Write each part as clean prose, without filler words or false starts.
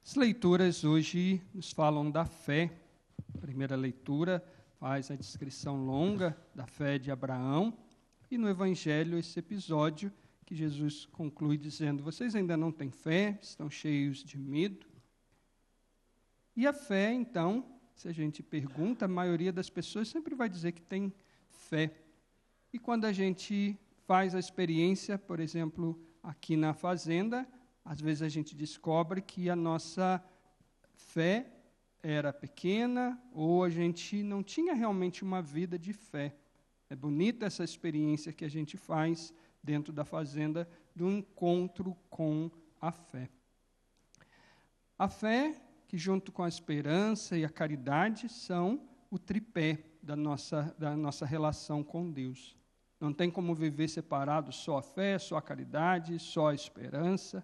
As leituras hoje nos falam da fé. A primeira leitura faz a descrição longa da fé de Abraão, e no Evangelho esse episódio que Jesus conclui dizendo: vocês ainda não têm fé, estão cheios de medo. E a fé, então, se a gente pergunta, a maioria das pessoas sempre vai dizer que tem fé. E quando a gente faz a experiência, por exemplo, aqui na fazenda, às vezes a gente descobre que a nossa fé era pequena ou a gente não tinha realmente uma vida de fé. É bonita essa experiência que a gente faz dentro da fazenda do encontro com a fé. A fé, que junto com a esperança e a caridade são o tripé da nossa relação com Deus. Não tem como viver separado só a fé, só a caridade, só a esperança.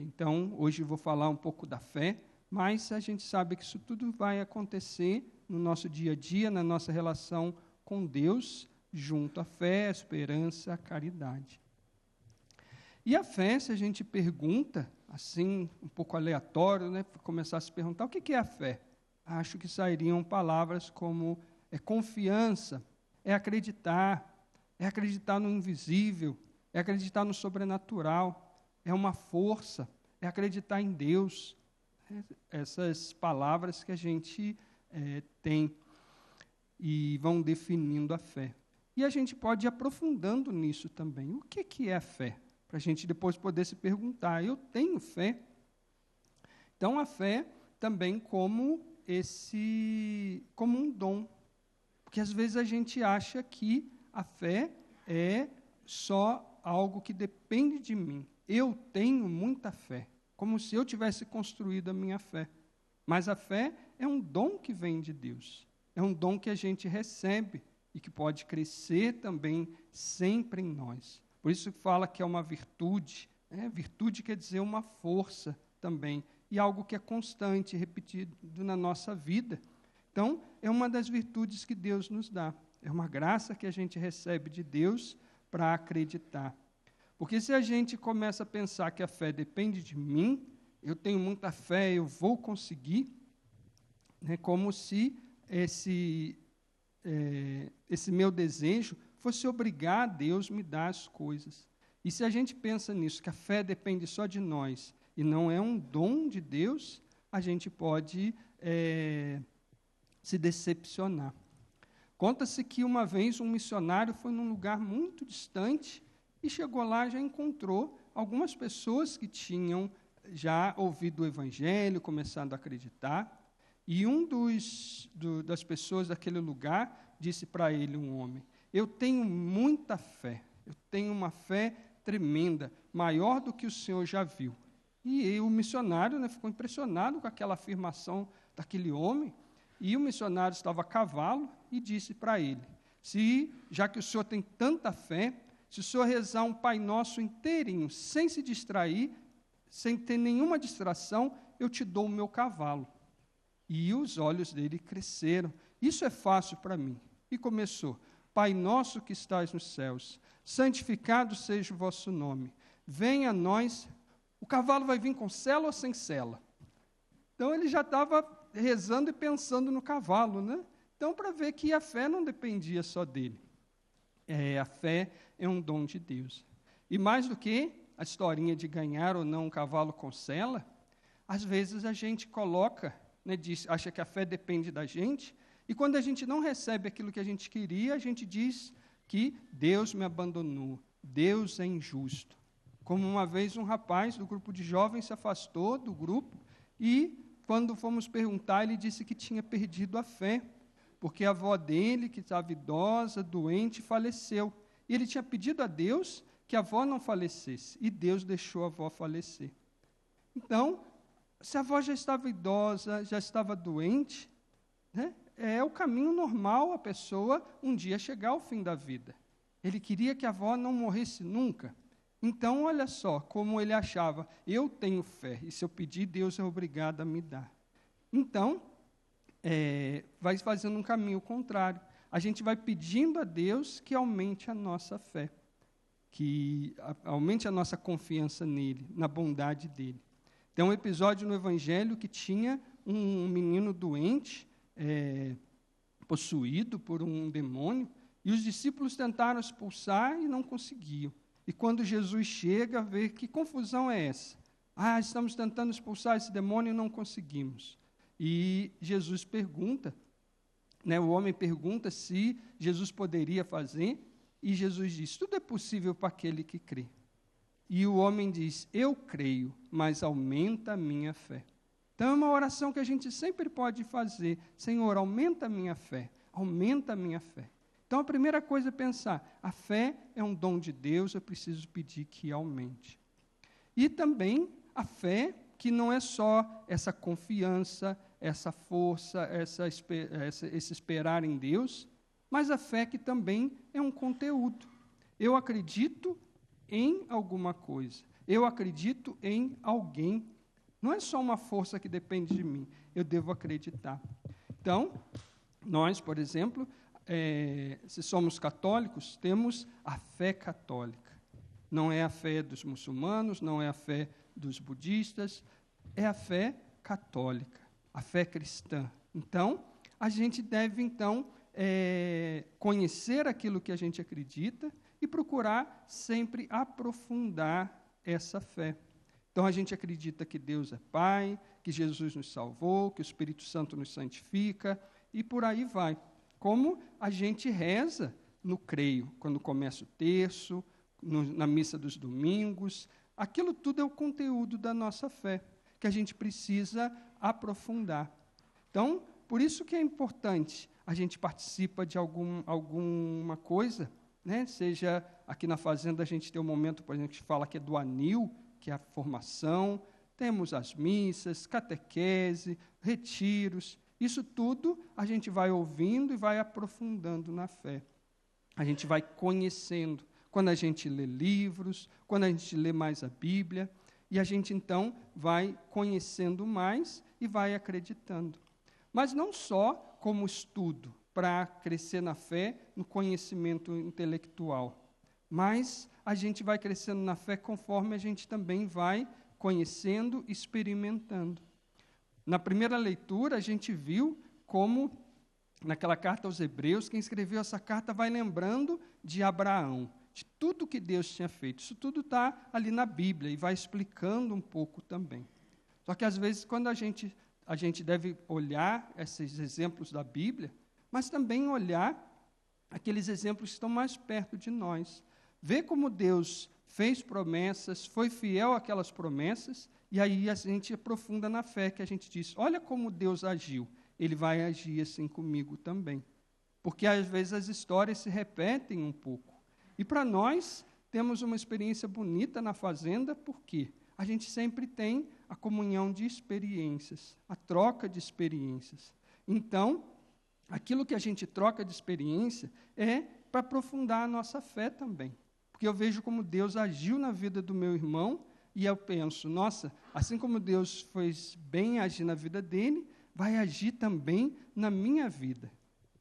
Então, hoje eu vou falar um pouco da fé, mas a gente sabe que isso tudo vai acontecer no nosso dia a dia, na nossa relação com Deus, junto à fé, à esperança, à caridade. E a fé, se a gente pergunta, assim, um pouco aleatório, né, começar a se perguntar, o que é a fé? Acho que sairiam palavras como confiança, é acreditar no invisível, é acreditar no sobrenatural, é uma força, é acreditar em Deus. Essas palavras que a gente tem e vão definindo a fé. E a gente pode ir aprofundando nisso também. O que é a fé? Para a gente depois poder se perguntar, eu tenho fé? Então, a fé também como um dom. Porque às vezes a gente acha que a fé é só algo que depende de mim. Eu tenho muita fé, como se eu tivesse construído a minha fé. Mas a fé é um dom que vem de Deus. É um dom que a gente recebe e que pode crescer também sempre em nós. Por isso que fala que é uma virtude. Virtude quer dizer uma força também. E algo que é constante, repetido na nossa vida. Então, é uma das virtudes que Deus nos dá. É uma graça que a gente recebe de Deus para acreditar. Porque se a gente começa a pensar que a fé depende de mim, eu tenho muita fé, eu vou conseguir, como se esse meu desejo fosse obrigar a Deus a me dar as coisas. E se a gente pensa nisso, que a fé depende só de nós, e não é um dom de Deus, a gente pode se decepcionar. Conta-se que uma vez um missionário foi num lugar muito distante e chegou lá e já encontrou algumas pessoas que tinham já ouvido o Evangelho, começado a acreditar, e das pessoas daquele lugar disse para ele, um homem: eu tenho muita fé, eu tenho uma fé tremenda, maior do que o senhor já viu. E o missionário ficou impressionado com aquela afirmação daquele homem, e o missionário estava a cavalo e disse para ele: já que o senhor tem tanta fé, se o senhor rezar um Pai Nosso inteirinho, sem se distrair, sem ter nenhuma distração, eu te dou o meu cavalo. E os olhos dele cresceram. Isso é fácil para mim. E começou: Pai Nosso que estás nos céus, santificado seja o vosso nome. Venha a nós. O cavalo vai vir com sela ou sem sela? Então ele já estava rezando e pensando no cavalo, né? Então, para ver que a fé não dependia só dele. A fé é um dom de Deus. E mais do que a historinha de ganhar ou não um cavalo com sela, às vezes a gente coloca, acha que a fé depende da gente, e quando a gente não recebe aquilo que a gente queria, a gente diz que Deus me abandonou, Deus é injusto. Como uma vez um rapaz do grupo de jovens se afastou do grupo e, quando fomos perguntar, ele disse que tinha perdido a fé, porque a avó dele, que estava idosa, doente, faleceu. E ele tinha pedido a Deus que a avó não falecesse, e Deus deixou a avó falecer. Então, se a avó já estava idosa, já estava doente, é o caminho normal a pessoa um dia chegar ao fim da vida. Ele queria que a avó não morresse nunca. Então, olha só como ele achava: eu tenho fé, e se eu pedir, Deus é obrigado a me dar. Então, vai fazendo um caminho contrário. A gente vai pedindo a Deus que aumente a nossa fé, que aumente a nossa confiança nele, na bondade dele. Tem um episódio no Evangelho que tinha um menino doente, possuído por um demônio, e os discípulos tentaram expulsar e não conseguiam. E quando Jesus chega, vê que confusão é essa? Estamos tentando expulsar esse demônio e não conseguimos. E Jesus pergunta, o homem pergunta se Jesus poderia fazer, e Jesus diz, tudo é possível para aquele que crê. E o homem diz, eu creio, mas aumenta a minha fé. Então é uma oração que a gente sempre pode fazer, Senhor, aumenta a minha fé, aumenta a minha fé. Então a primeira coisa é pensar, a fé é um dom de Deus, eu preciso pedir que aumente. E também a fé, que não é só essa confiança, essa força, esse esperar em Deus, mas a fé que também é um conteúdo. Eu acredito em alguma coisa, eu acredito em alguém. Não é só uma força que depende de mim, eu devo acreditar. Então, nós, por exemplo, se somos católicos, temos a fé católica. Não é a fé dos muçulmanos, não é a fé dos budistas, é a fé católica, a fé cristã. Então, a gente deve, conhecer aquilo que a gente acredita e procurar sempre aprofundar essa fé. Então, a gente acredita que Deus é Pai, que Jesus nos salvou, que o Espírito Santo nos santifica, e por aí vai. Como a gente reza no creio, quando começa o terço, na missa dos domingos, aquilo tudo é o conteúdo da nossa fé, que a gente precisa aprofundar. Então, por isso que é importante, a gente participa de alguma coisa, seja aqui na fazenda a gente tem um momento, por exemplo, que fala que é do anil, que é a formação, temos as missas, catequese, retiros, isso tudo a gente vai ouvindo e vai aprofundando na fé. A gente vai conhecendo, quando a gente lê livros, quando a gente lê mais a Bíblia, e a gente então vai conhecendo mais e vai acreditando. Mas não só como estudo, para crescer na fé, no conhecimento intelectual, mas a gente vai crescendo na fé conforme a gente também vai conhecendo, experimentando. Na primeira leitura, a gente viu como, naquela carta aos Hebreus, quem escreveu essa carta vai lembrando de Abraão, de tudo que Deus tinha feito. Isso tudo está ali na Bíblia e vai explicando um pouco também. Só que, às vezes, quando a gente deve olhar esses exemplos da Bíblia, mas também olhar aqueles exemplos que estão mais perto de nós. Ver como Deus fez promessas, foi fiel àquelas promessas, e aí a gente aprofunda na fé, que a gente diz, olha como Deus agiu, Ele vai agir assim comigo também. Porque, às vezes, as histórias se repetem um pouco. E, para nós, temos uma experiência bonita na fazenda, porque a gente sempre tem a comunhão de experiências, a troca de experiências. Então, aquilo que a gente troca de experiência é para aprofundar a nossa fé também. Porque eu vejo como Deus agiu na vida do meu irmão, e eu penso, nossa, assim como Deus fez bem agir na vida dele, vai agir também na minha vida.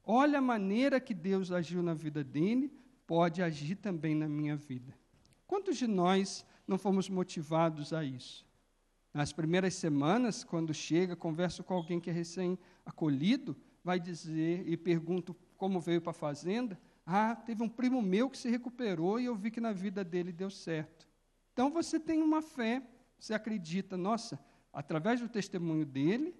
Olha a maneira que Deus agiu na vida dele, pode agir também na minha vida. Quantos de nós não fomos motivados a isso? Nas primeiras semanas, quando chega, converso com alguém que é recém-acolhido, vai dizer, e pergunto como veio para a fazenda, teve um primo meu que se recuperou e eu vi que na vida dele deu certo. Então, você tem uma fé, você acredita, nossa, através do testemunho dele,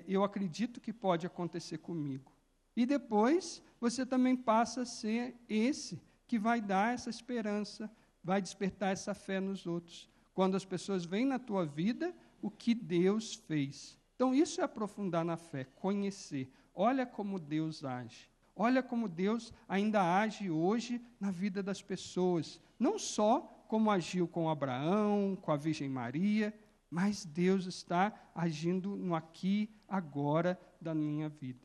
eu acredito que pode acontecer comigo. E depois, você também passa a ser esse que vai dar essa esperança, vai despertar essa fé nos outros. Quando as pessoas veem na tua vida o que Deus fez. Então, isso é aprofundar na fé, conhecer. Olha como Deus age. Olha como Deus ainda age hoje na vida das pessoas. Não só como agiu com Abraão, com a Virgem Maria, mas Deus está agindo no aqui, agora da minha vida.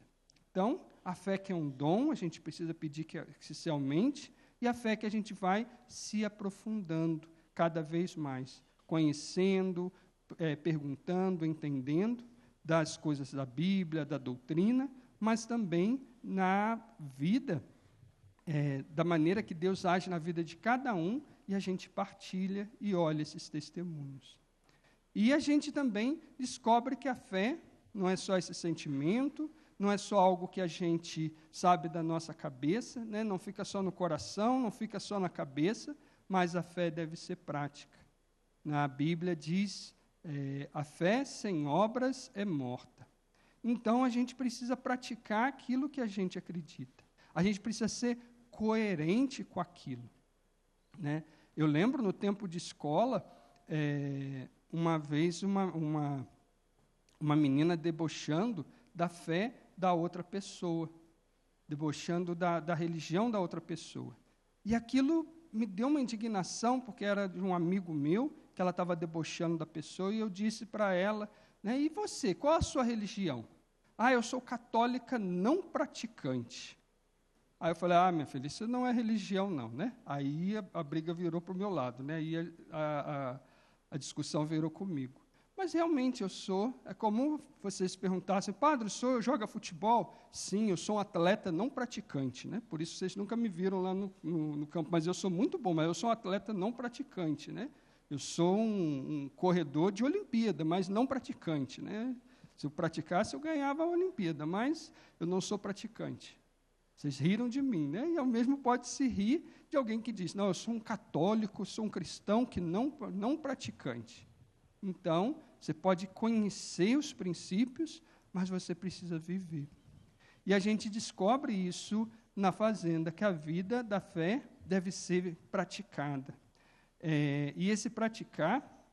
Então, a fé que é um dom, a gente precisa pedir que se aumente, e a fé que a gente vai se aprofundando cada vez mais, conhecendo, perguntando, entendendo das coisas da Bíblia, da doutrina, mas também na vida, da maneira que Deus age na vida de cada um, e a gente partilha e olha esses testemunhos. E a gente também descobre que a fé não é só esse sentimento, não é só algo que a gente sabe da nossa cabeça, né? Não fica só no coração, não fica só na cabeça, mas a fé deve ser prática. Na Bíblia diz, a fé sem obras é morta. Então, a gente precisa praticar aquilo que a gente acredita. A gente precisa ser coerente com aquilo, né? Eu lembro, no tempo de escola, uma vez uma menina debochando da fé da outra pessoa, debochando da religião da outra pessoa. E aquilo me deu uma indignação, porque era de um amigo meu, que ela estava debochando da pessoa, e eu disse para ela, né, e você, qual a sua religião? Eu sou católica não praticante. Aí eu falei, minha filha, isso não é religião, não, né? Aí a briga virou para o meu lado, né? Aí a discussão virou comigo. Mas realmente eu sou, é comum vocês perguntassem, padre, o senhor joga futebol? Sim, eu sou um atleta não praticante, né? Por isso vocês nunca me viram lá no campo, mas eu sou muito bom, mas eu sou um atleta não praticante, né? Eu sou um corredor de Olimpíada, mas não praticante, né? Se eu praticasse, eu ganhava a Olimpíada, mas eu não sou praticante. Vocês riram de mim, né? E ao mesmo pode se rir de alguém que diz, não, eu sou um católico, sou um cristão que não praticante. Então, você pode conhecer os princípios, mas você precisa viver. E a gente descobre isso na Fazenda, que a vida da fé deve ser praticada. E esse praticar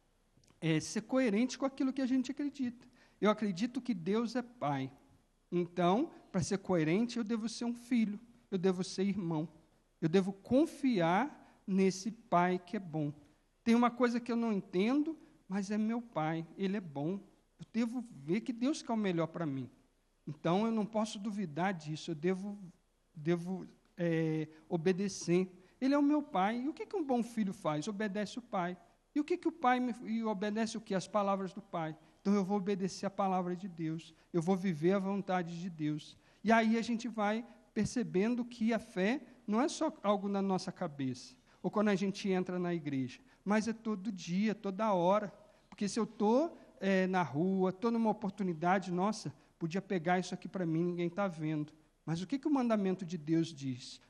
é ser coerente com aquilo que a gente acredita. Eu acredito que Deus é Pai. Então, para ser coerente, eu devo ser um filho, eu devo ser irmão, eu devo confiar nesse Pai que é bom. Tem uma coisa que eu não entendo, mas é meu Pai, Ele é bom. Eu devo ver que Deus quer o melhor para mim. Então, eu não posso duvidar disso, eu devo obedecer. Ele é o meu Pai. E o que um bom filho faz? Obedece o Pai. E o que o Pai obedece o quê? As palavras do Pai. Então, eu vou obedecer a palavra de Deus. Eu vou viver a vontade de Deus. E aí a gente vai percebendo que a fé não é só algo na nossa cabeça, ou quando a gente entra na igreja, mas é todo dia, toda hora. Porque se eu estou na rua, estou numa oportunidade, nossa, podia pegar isso aqui para mim, ninguém está vendo. Mas o que o mandamento de Deus diz?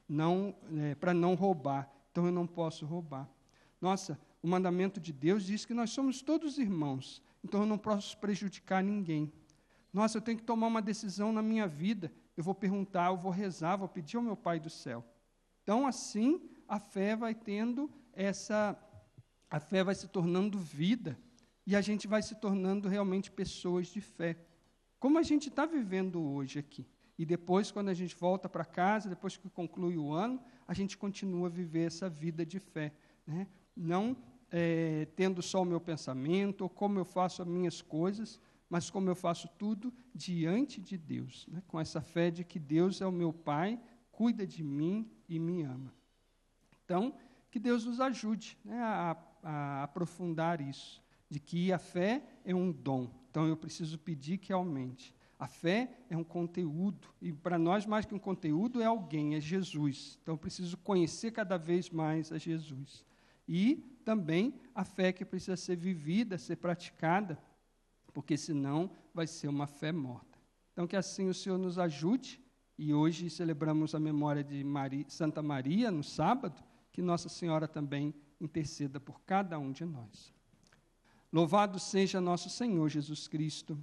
Para não roubar. Então, eu não posso roubar. Nossa, o mandamento de Deus diz que nós somos todos irmãos. Então, eu não posso prejudicar ninguém. Nossa, eu tenho que tomar uma decisão na minha vida. Eu vou perguntar, eu vou rezar, vou pedir ao meu Pai do céu. Então, assim, a fé vai tendo a fé vai se tornando vida. E a gente vai se tornando realmente pessoas de fé. Como a gente está vivendo hoje aqui. E depois, quando a gente volta para casa, depois que conclui o ano, a gente continua a viver essa vida de fé, né? Não tendo só o meu pensamento, ou como eu faço as minhas coisas, mas como eu faço tudo diante de Deus, né? Com essa fé de que Deus é o meu Pai, cuida de mim e me ama. Então, que Deus nos ajude, né, a aprofundar isso, de que a fé é um dom. Então, eu preciso pedir que aumente. A fé é um conteúdo, e para nós, mais que um conteúdo, é alguém, é Jesus. Então, eu preciso conhecer cada vez mais a Jesus. E também a fé que precisa ser vivida, ser praticada, porque senão vai ser uma fé morta. Então, que assim o Senhor nos ajude, e hoje celebramos a memória de Santa Maria, no sábado, que Nossa Senhora também interceda por cada um de nós. Louvado seja nosso Senhor Jesus Cristo.